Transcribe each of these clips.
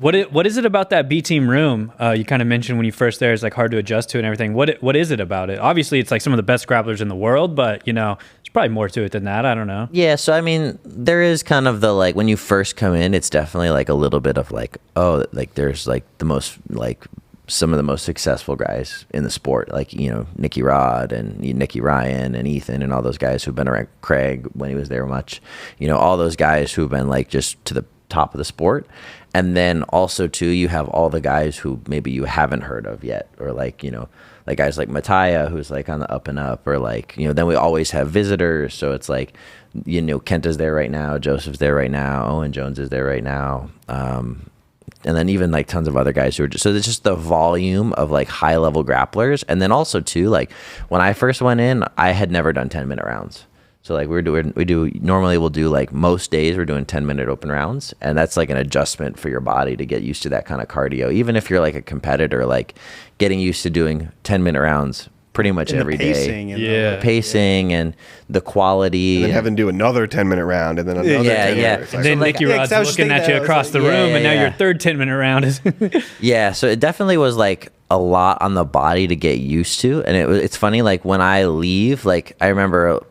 What is it about that B team room? You kind of mentioned when you first there, it's like hard to adjust to and everything. What is it about it? Obviously, it's like some of the best grapplers in the world, but you know, there's probably more to it than that. I don't know. Yeah, so I mean, there is kind of the like when you first come in, it's definitely like a little bit of like, oh, like there's like the most like some of the most successful guys in the sport, like, you know, Nicky Rod and Nicky Ryan and Ethan and all those guys who've been around, Craig when he was there much, you know, all those guys who've been like just to the top of the sport. And then also too, you have all the guys who maybe you haven't heard of yet, or like, you know, like guys like Mattia, who's like on the up and up, or like, you know, then we always have visitors. So it's like, you know, Kenta's there right now, Joseph's there right now, Owen Jones is there right now. And then even like tons of other guys who are just, so it's just the volume of like high level grapplers. And then also too, like when I first went in, I had never done 10-minute rounds. So like normally we'll do like most days we're doing 10-minute open rounds, and that's like an adjustment for your body to get used to that kind of cardio. Even if you're like a competitor, like getting used to doing 10-minute rounds pretty much every day. And the pacing and the quality. And then having to do another 10-minute round and then another 10-minute. And then Nicky Rod's looking at you across the room, and now your third 10-minute round is... Yeah, so it definitely was like a lot on the body to get used to. And it's funny, like when I leave, like I remember...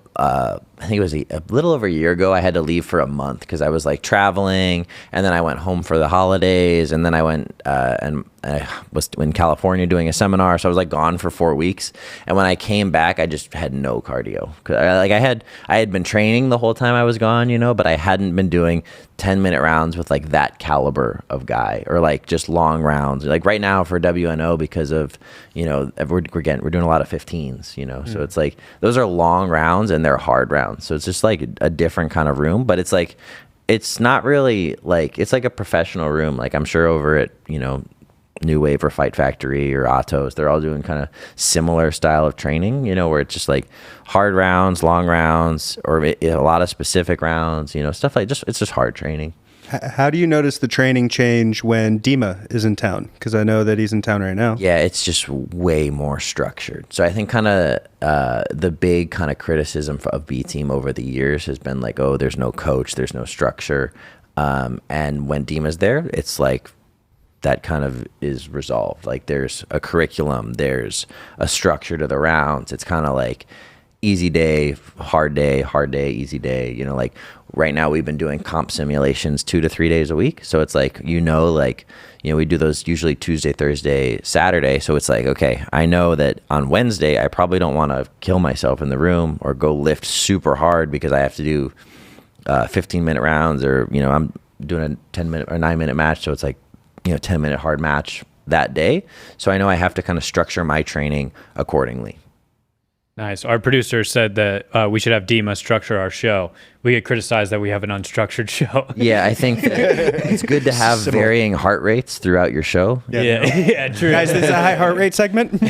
I think it was a little over a year ago, I had to leave for a month because I was like traveling, and then I went home for the holidays, and then I went and I was in California doing a seminar, so I was like gone for 4 weeks. And when I came back, I just had no cardio. I had been training the whole time I was gone, you know, but I hadn't been doing 10-minute rounds with like that caliber of guy, or like just long rounds. Like right now for WNO, because of, you know, we're doing a lot of 15s, you know, so it's like those are long rounds and they're hard rounds. So it's just like a different kind of room, but it's like, it's not really like, it's like a professional room. Like I'm sure over at, you know, New Wave or Fight Factory or Atos, they're all doing kind of similar style of training, you know, where it's just like hard rounds, long rounds, or a lot of specific rounds, you know, stuff like it's just hard training. How do you notice the training change when Dima is in town? Because I know that he's in town right now. Yeah, it's just way more structured. So I think kind of the big kind of criticism of B Team over the years has been like, oh, there's no coach, there's no structure. And when Dima's there, it's like that kind of is resolved. Like there's a curriculum, there's a structure to the rounds. It's kind of like easy day, hard day, easy day. You know, like right now we've been doing comp simulations 2 to 3 days a week. So it's like, you know, like, you know, we do those usually Tuesday, Thursday, Saturday. So it's like, okay, I know that on Wednesday, I probably don't want to kill myself in the room or go lift super hard because I have to do 15-minute rounds, or, you know, I'm doing a 10-minute or 9-minute match. So it's like, you know, 10-minute hard match that day. So I know I have to kind of structure my training accordingly. Nice. Our producer said that we should have Dima structure our show. We get criticized that we have an unstructured show. Yeah, I think that it's good to have varying heart rates throughout your show. Yeah, true. Guys, this is a high heart rate segment.